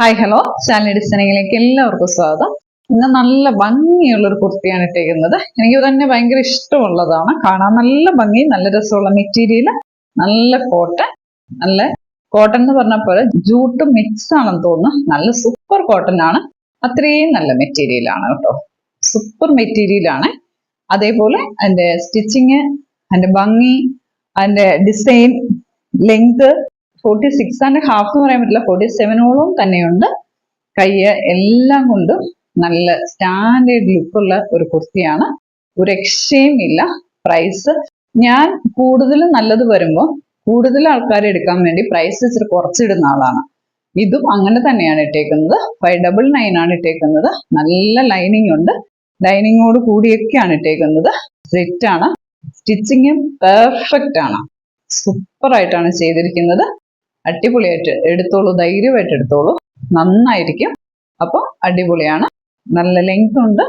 Hi hello, channel ഡിസൈനിങ്ങിലേക്ക് എല്ലാവർക്കും സ്വാഗതം. ഇന്ന് നല്ല ഭംഗിയുള്ളൊരു കുർത്തിയാണ് ഇട്ടേക്കുന്നത്. എനിക്ക് തന്നെ ഭയങ്കര ഇഷ്ടമുള്ളതാണ്. കാണാൻ നല്ല ഭംഗി, നല്ല രസമുള്ള മെറ്റീരിയൽ, നല്ല കോട്ടൺ എന്ന് പറഞ്ഞ പോലെ ജൂട്ട് മിക്സ് ആണെന്ന് തോന്നുന്നു. നല്ല സൂപ്പർ കോട്ടൺ ആണ്. അത്രയും നല്ല മെറ്റീരിയൽ ആണ് കേട്ടോ. സൂപ്പർ മെറ്റീരിയൽ ആണ്. അതേപോലെ അതിന്റെ സ്റ്റിച്ചിങ്, അതിന്റെ ഭംഗി, അതിന്റെ ഡിസൈൻ, ലെങ്ത് 46.5 എന്ന് പറയാൻ പറ്റില്ല, 47ഓളം തന്നെയുണ്ട്. കയ്യ് എല്ലാം കൊണ്ടും നല്ല സ്റ്റാൻഡേർഡ് ലുക്കുള്ള ഒരു കുർത്തിയാണ്. ഒരു രക്ഷയും ഇല്ല. പ്രൈസ് ഞാൻ കൂടുതൽ നല്ലത് വരുമ്പോൾ കൂടുതൽ ആൾക്കാർ എടുക്കാൻ വേണ്ടി പ്രൈസ് ഇച്ചിരി കുറച്ചിടുന്ന ആളാണ്. ഇതും അങ്ങനെ തന്നെയാണ് ഇട്ടേക്കുന്നത്. 599 ആണ് ഇട്ടേക്കുന്നത്. നല്ല ലൈനിങ് ഉണ്ട്. ലൈനിങ്ങോട് കൂടിയൊക്കെയാണ് ഇട്ടേക്കുന്നത്. സ്ട്രിക്റ്റ് ആണ്. സ്റ്റിച്ചിങ്ങും പെർഫെക്റ്റ് ആണ്. സൂപ്പർ ആയിട്ടാണ് ചെയ്തിരിക്കുന്നത്. അടിപൊളിയായിട്ട് എടുത്തോളൂ, ധൈര്യമായിട്ട് എടുത്തോളൂ, നന്നായിരിക്കും. അപ്പോൾ അടിപൊളിയാണ്. നല്ല ലെങ്ത് ഉണ്ട്.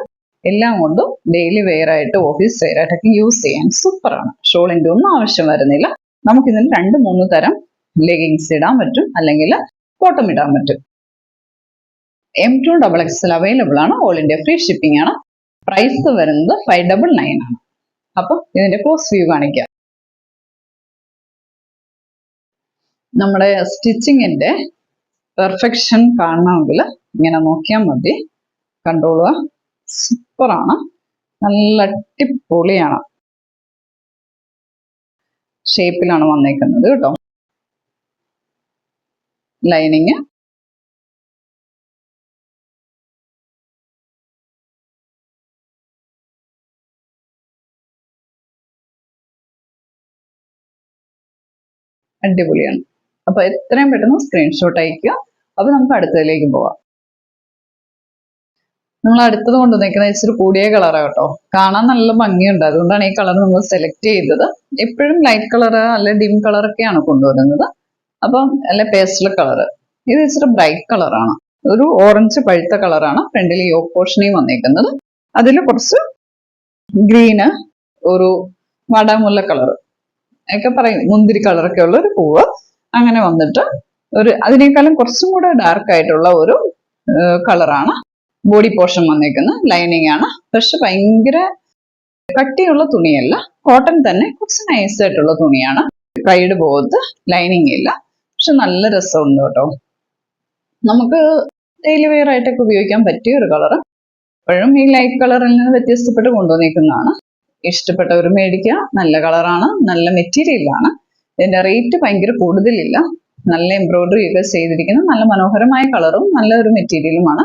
എല്ലാം കൊണ്ടും ഡെയിലി വെയർ ആയിട്ട് ഓഫീസ് വെയർ ആയിട്ടൊക്കെ യൂസ് ചെയ്യാൻ സൂപ്പറാണ്. ഷോളിൻ്റെ ഒന്നും ആവശ്യം വരുന്നില്ല. നമുക്കിതിന് 2-3 തരം ലെഗിങ്സ് ഇടാൻ പറ്റും, അല്ലെങ്കിൽ ബോട്ടം ഇടാൻ പറ്റും. M2 XXL അവൈലബിൾ ആണ്. ഓൾ ഇന്ത്യ ഫ്രീ ഷിപ്പിംഗ് ആണ്. പ്രൈസ് വരുന്നത് 599 ആണ്. അപ്പം ഇതിന്റെ ക്ലോസ് വ്യൂ കാണിക്കാം. നമ്മുടെ സ്റ്റിച്ചിങ്ങിന്റെ പെർഫെക്ഷൻ കാണണമെങ്കിൽ ഇങ്ങനെ നോക്കിയാൽ മതി. കണ്ടോളുക, സൂപ്പറാണ്. നല്ല അടിപൊളിയാണ്. ഷേപ്പിലാണ് വന്നേക്കുന്നത് കേട്ടോ. ലൈനിങ് അടിപൊളിയാണ്. അപ്പൊ എത്രയും പെട്ടെന്ന് സ്ക്രീൻഷോട്ട് അയക്കുക. അപ്പൊ നമുക്ക് അടുത്തതിലേക്ക് പോവാം. നമ്മൾ അടുത്തത് കൊണ്ടുവന്നിരിക്കുന്നത് ഇച്ചിരി കൂടിയ കളറാണ് കേട്ടോ. കാണാൻ നല്ല ഭംഗിയുണ്ട്. അതുകൊണ്ടാണ് ഈ കളർ നമ്മൾ സെലക്ട് ചെയ്തത്. എപ്പോഴും ലൈറ്റ് കളർ അല്ലെ ഡിം കളറൊക്കെയാണ് കൊണ്ടുവരുന്നത്. അപ്പം അല്ലെ പേസ്റ്റൽ കളർ. ഇത് ഇച്ചിരി ബ്രൈറ്റ് കളറാണ്. ഒരു ഓറഞ്ച് പഴുത്ത കളറാണ്. ഫ്രണ്ടിൽ യോക്ക് പോർഷനെയും വന്നേക്കുന്നത്. അതിൽ കുറച്ച് ഗ്രീന്, ഒരു വാടാമുല്ല കളർ ഒക്കെ പറയും, മുന്തിരി കളറൊക്കെ ഉള്ള ഒരു പൂവ് അങ്ങനെ വന്നിട്ട് അതിനേക്കാളും കുറച്ചും കൂടെ ഡാർക്ക് ആയിട്ടുള്ള ഒരു കളറാണ് ബോഡി പോർഷൻ വന്നേക്കുന്നത്. ലൈനിങ് ആണ്. പക്ഷെ ഭയങ്കര കട്ടിയുള്ള തുണിയല്ല, കോട്ടൺ തന്നെ, കുറച്ച് നൈസ് ആയിട്ടുള്ള തുണിയാണ്. കൈയുടെ പോകത്ത് ലൈനിങ് ഇല്ല. പക്ഷെ നല്ല രസമുണ്ട് കേട്ടോ. നമുക്ക് ഡെയിലി വെയർ ആയിട്ടൊക്കെ ഉപയോഗിക്കാൻ പറ്റിയ ഒരു കളർ. എപ്പോഴും ഈ ലൈറ്റ് കളറിൽ നിന്ന് വ്യത്യസ്തപ്പെട്ട് കൊണ്ടുവന്നിരിക്കുന്നതാണ്. ഇഷ്ടപ്പെട്ടവർ മേടിക്കുക. നല്ല കളറാണ്, നല്ല മെറ്റീരിയലാണ്. ഇതിന്റെ റേറ്റ് ഭയങ്കര കൂടുതലില്ല. നല്ല എംബ്രോയിഡറി ഒക്കെ ചെയ്തിരിക്കുന്ന നല്ല മനോഹരമായ കളറും നല്ല ഒരു മെറ്റീരിയലുമാണ്.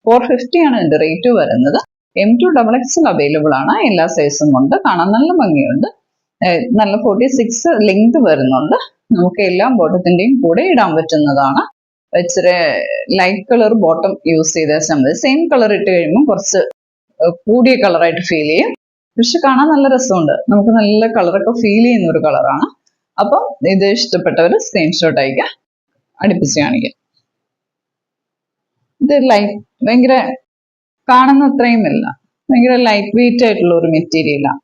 450 ആണ് ഇതിന്റെ റേറ്റ് വരുന്നത്. M2 XXL അവൈലബിൾ ആണ്. എല്ലാ സൈസും ഉണ്ട്. കാണാൻ നല്ല ഭംഗിയുണ്ട്. നല്ല 46 ലെങ്ത് വരുന്നുണ്ട്. നമുക്ക് എല്ലാ ബോട്ടത്തിന്റെയും കൂടെ ഇടാൻ പറ്റുന്നതാണ്. ഇച്ചിരി ലൈറ്റ് കളർ ബോട്ടം യൂസ് ചെയ്താൽ മതി. സെയിം കളർ ഇട്ട് കഴിയുമ്പോൾ കുറച്ച് കൂടിയ കളറായിട്ട് ഫീൽ ചെയ്യും. പക്ഷെ കാണാൻ നല്ല രസമുണ്ട്. നമുക്ക് നല്ല കളറൊക്കെ ഫീൽ ചെയ്യുന്ന ഒരു കളറാണ്. അപ്പം ഇത് ഇഷ്ടപ്പെട്ടവർ സ്ക്രീൻഷോട്ട് അയക്കുക, അടുപ്പിച്ച് കാണിക്കുക. ഇത് ഭയങ്കര കാണുന്ന അത്രയും അല്ല, ഭയങ്കര ലൈറ്റ് വെയിറ്റ് ആയിട്ടുള്ള ഒരു മെറ്റീരിയലാണ്.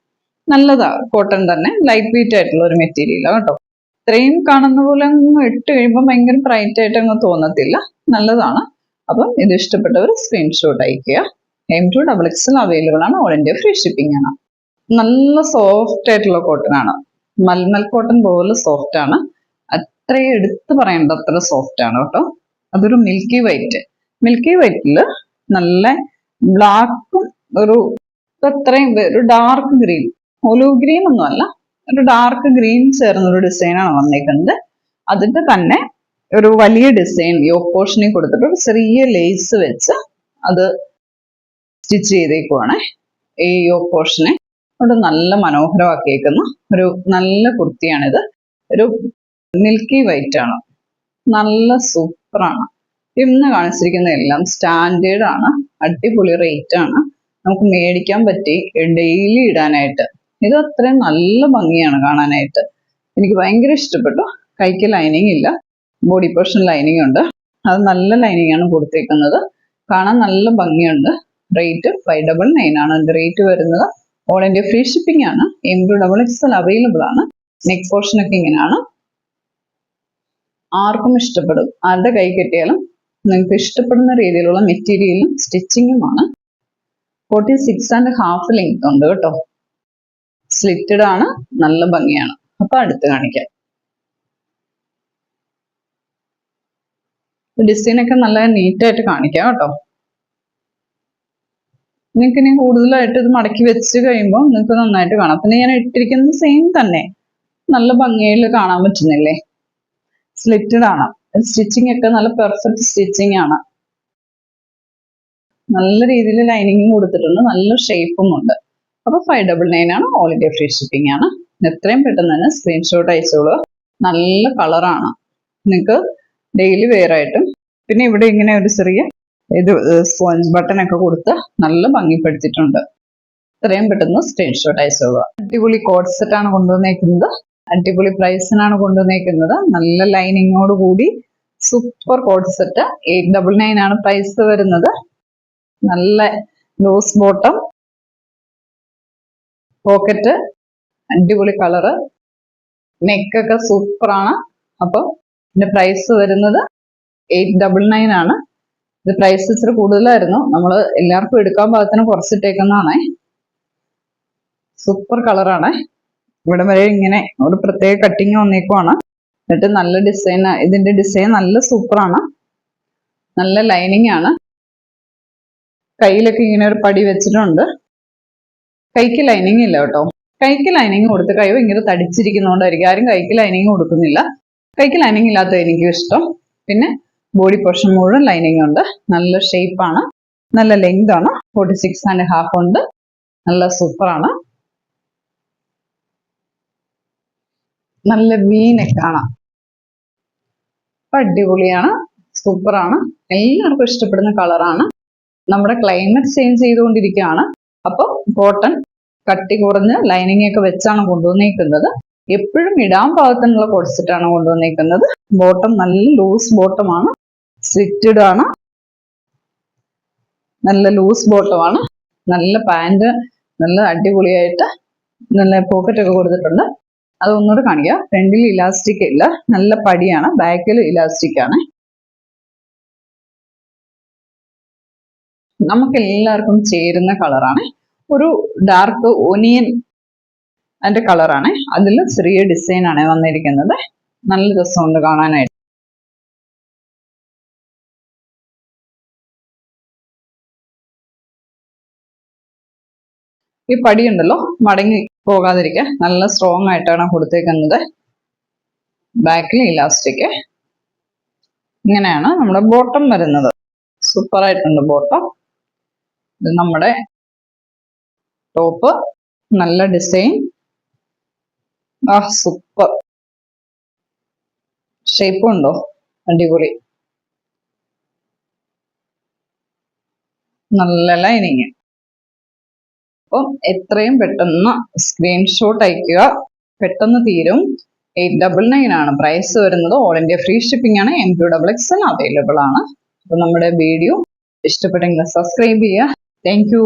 നല്ലതാ, കോട്ടൺ തന്നെ, ലൈറ്റ് വെയിറ്റ് ആയിട്ടുള്ള ഒരു മെറ്റീരിയലാണ് കേട്ടോ. ഇത്രയും കാണുന്ന പോലെ അങ്ങ് ഇട്ട് കഴിയുമ്പോൾ ഭയങ്കര ബ്രൈറ്റ് ആയിട്ട് അങ്ങ് തോന്നത്തില്ല. നല്ലതാണ്. അപ്പം ഇത് ഇഷ്ടപ്പെട്ടവർ സ്ക്രീൻഷോട്ട് അയക്കുക. M2 XXL അവൈലബിൾ ആണ്. ഓൾ ഇന്ത്യ ഫ്രീ ഷിപ്പിംഗ് ആണ്. നല്ല സോഫ്റ്റ് ആയിട്ടുള്ള കോട്ടൺ ആണ്. മൽമൽ കോട്ടൺ പോലെ സോഫ്റ്റ് ആണ്. അത്രയും എടുത്തു പറയേണ്ട അത്ര സോഫ്റ്റ് ആണ് കേട്ടോ. അതൊരു മിൽക്കി വൈറ്റില് നല്ല ബ്ലാക്കും ഒരു ഡാർക്ക് ഗ്രീൻ, ഒലിവ് ഗ്രീൻ ഒന്നും അല്ല, ഒരു ഡാർക്ക് ഗ്രീൻ ചേർന്നൊരു ഡിസൈനാണ് വന്നേക്കുന്നത്. അതിന്റെ തന്നെ ഒരു വലിയ ഡിസൈൻ യോക്ക് പോർഷനിൽ കൊടുത്തിട്ട് ഒരു ചെറിയ ലേസ് വെച്ച് അത് സ്റ്റിച്ച് ചെയ്തേക്കുവാണ്. ഈ യോക്ക് പോർഷനെ കൊണ്ട് നല്ല മനോഹരമാക്കിയേക്കുന്ന ഒരു നല്ല കുർത്തിയാണിത്. ഒരു മിൽക്കി വൈറ്റ് ആണ്. നല്ല സൂപ്പറാണ്. ഇന്ന് കാണിച്ചിരിക്കുന്ന എല്ലാം സ്റ്റാൻഡേർഡ് ആണ്. അടിപൊളി റേറ്റ് ആണ്. നമുക്ക് മേടിക്കാൻ പറ്റി ഡെയിലി ഇടാനായിട്ട്. ഇത് അത്രയും നല്ല ഭംഗിയാണ് കാണാനായിട്ട്. എനിക്ക് ഭയങ്കര ഇഷ്ടപ്പെട്ടു. കൈക്ക് ലൈനിങ് ഇല്ല, ബോഡി പോർഷൻ ലൈനിങ് ഉണ്ട്. അത് നല്ല ലൈനിങ് ആണ് കൊടുത്തേക്കുന്നത്. കാണാൻ നല്ല ഭംഗിയുണ്ട്. റേറ്റ് 599 ആണ് അതിന്റെ റേറ്റ് വരുന്നത്. ഓൾ ഇന്ത്യ ഫ്രീ ഷിപ്പിംഗ് ആണ്. M2 XXL അവൈലബിൾ ആണ്. നെക്ക് പോർഷൻ ഒക്കെ ഇങ്ങനെയാണ്. ആർക്കും ഇഷ്ടപ്പെടും. ആരുടെ കൈ കിട്ടിയാലും നിങ്ങൾക്ക് ഇഷ്ടപ്പെടുന്ന രീതിയിലുള്ള മെറ്റീരിയലും സ്റ്റിച്ചിങ്ങുമാണ്. 46.5 ലെങ്ത് ഉണ്ട് കേട്ടോ. സ്ലിറ്റഡ് ആണ്, നല്ല ഭംഗിയാണ്. അപ്പൊ അടുത്ത് കാണിക്കാം. ഡിസൈനൊക്കെ നല്ല നീറ്റായിട്ട് കാണിക്കാം കേട്ടോ. നിങ്ങൾക്ക് ഇനി കൂടുതലായിട്ട് ഇത് മടക്കി വെച്ച് കഴിയുമ്പോൾ നിങ്ങൾക്ക് നന്നായിട്ട് കാണാം. പിന്നെ ഞാൻ ഇട്ടിരിക്കുന്നത് സെയിം തന്നെ, നല്ല ഭംഗിയിൽ കാണാൻ പറ്റുന്നില്ലേ? സ്ലിറ്റഡ് ആണ്. സ്റ്റിച്ചിങ് ഒക്കെ നല്ല പെർഫെക്റ്റ് സ്റ്റിച്ചിങ് ആണ്. നല്ല രീതിയിൽ ലൈനിങ്ങും കൊടുത്തിട്ടുണ്ട്, നല്ല ഷേപ്പും ഉണ്ട്. അപ്പൊ 599 ആണ്. ഓൾ ഇന്ത്യ ഫ്രീ ഷിപ്പിംഗ് ആണ്. എത്രയും പെട്ടെന്ന് തന്നെ സ്ക്രീൻഷോട്ട് അയച്ചോളൂ. നല്ല കളറാണ്, നിങ്ങൾക്ക് ഡെയിലി വെയർ ആയിട്ടും. പിന്നെ ഇവിടെ ഇങ്ങനെ ഒരു ചെറിയ ഇത് സ്പോഞ്ച് ബട്ടൺ ഒക്കെ കൊടുത്ത് നല്ല ഭംഗിപ്പെടുത്തിയിട്ടുണ്ട്. എത്രയും പെട്ടെന്ന് സ്ക്രീൻഷോട്ട് അയച്ചോളുക. അടിപൊളി കോഡ് സെറ്റ് ആണ് കൊണ്ടുവന്നേക്കുന്നത്. അടിപൊളി പ്രൈസിനാണ് കൊണ്ടുവന്നേക്കുന്നത്. നല്ല ലൈനിങ്ങോട് കൂടി സൂപ്പർ കോഡ് സെറ്റ്. 899 ആണ് പ്രൈസ് വരുന്നത്. നല്ല ലൂസ് ബോട്ടം, പോക്കറ്റ്, അടിപൊളി കളറ്, നെക്കൊക്കെ സൂപ്പറാണ്. അപ്പോൾ ഇതിന്റെ പ്രൈസ് വരുന്നത് 899 ആണ്. ഇത് പ്രൈസ് ഇച്ചിരി കൂടുതലായിരുന്നു, നമ്മൾ എല്ലാവർക്കും എടുക്കാൻ പാകത്തിന് കുറച്ചിട്ടേക്കുന്നതാണേ. സൂപ്പർ കളറാണ്. ഇവിടെ വരെ ഇങ്ങനെ ഒരു പ്രത്യേക കട്ടിങ് വന്നേക്കുവാണ്. എന്നിട്ട് നല്ല ഡിസൈൻ, ഇതിന്റെ ഡിസൈൻ നല്ല സൂപ്പറാണ്. നല്ല ലൈനിങ് ആണ്. കയ്യിലൊക്കെ ഇങ്ങനെ ഒരു പടി വെച്ചിട്ടുണ്ട്. കൈക്ക് ലൈനിങ് ഇല്ല കേട്ടോ. കൈക്ക് ലൈനിങ് കൊടുത്ത് കൈ ഭയങ്കര തടിച്ചിരിക്കുന്നതുകൊണ്ടായിരിക്കും ആരും കൈക്ക് ലൈനിങ് കൊടുക്കുന്നില്ല. കൈക്ക് ലൈനിങ് ഇല്ലാത്ത എനിക്കും ഇഷ്ടം. പിന്നെ ബോഡി പോർഷൻ മുഴുവൻ ലൈനിങ് ഉണ്ട്. നല്ല ഷേപ്പാണ്, നല്ല ലെങ്ത് ആണ്. 46.5 ഉണ്ട്. നല്ല സൂപ്പറാണ്. നല്ല വി നെക്കാണ്. അടിപൊളിയാണ്, സൂപ്പറാണ്. എല്ലാവർക്കും ഇഷ്ടപ്പെടുന്ന കളറാണ്. നമ്മുടെ ക്ലൈമറ്റ് ചേഞ്ച് ചെയ്തുകൊണ്ടിരിക്കുകയാണ്. അപ്പോൾ കോട്ടൺ കട്ടി കുറഞ്ഞ് ലൈനിങ് ഒക്കെ വെച്ചാണ് കൊണ്ടുവന്നേക്കുന്നത്. എപ്പോഴും ഇടാൻ പാകത്തിനുള്ള കോഡ്സെറ്റാണ് കൊണ്ടുവന്നേക്കുന്നത്. ബോട്ടം നല്ല ലൂസ് ബോട്ടമാണ്, സ്ലിറ്റഡ് ആണ്. നല്ല ലൂസ് ബോട്ടമാണ്. നല്ല പാൻറ്, നല്ല അടിപൊളിയായിട്ട് നല്ല പോക്കറ്റ് ഒക്കെ കൊടുത്തിട്ടുണ്ട്. അതൊന്നുകൂടെ കാണിക്കുക. ഫ്രണ്ടിൽ ഇലാസ്റ്റിക് ഇല്ല, നല്ല പടിയാണ്. ബാക്കിൽ ഇലാസ്റ്റിക് ആണ്. നമുക്ക് എല്ലാവർക്കും ചേരുന്ന കളറാണ്. ഒരു ഡാർക്ക് ഒനിയൻ അതിന്റെ കളറാണ്. അതിൽ ചെറിയ ഡിസൈൻ ആണ് വന്നിരിക്കുന്നത്. നല്ല രസമുണ്ട് കാണാനായിട്ട്. ഈ പടി ഉണ്ടല്ലോ, മടങ്ങി പോകാതിരിക്കാൻ നല്ല സ്ട്രോങ് ആയിട്ടാണ് കൊടുത്തേക്കുന്നത്. ബാക്കിൽ ഇലാസ്റ്റിക്. ഇങ്ങനെയാണ് നമ്മുടെ ബോട്ടം വരുന്നത്. സൂപ്പർ ആയിട്ടുണ്ട് ബോട്ടം. ഇത് നമ്മുടെ ടോപ്പ്. നല്ല ഡിസൈൻ. സൂപ്പർ ഷേപ്പും ഉണ്ടോ, അടിപൊളി. നല്ല ലൈനിങ്. അപ്പം എത്രയും പെട്ടെന്ന് സ്ക്രീൻഷോട്ട് അയക്കുക, പെട്ടെന്ന് തീരും. 899 ആണ് പ്രൈസ് വരുന്നത്. ഓൾ ഇന്ത്യ ഫ്രീ ഷിപ്പിംഗ് ആണ്. M2XXL അവൈലബിൾ ആണ്. അപ്പൊ നമ്മുടെ വീഡിയോ ഇഷ്ടപ്പെട്ടെങ്കിൽ സബ്സ്ക്രൈബ് ചെയ്യുക. Thank you.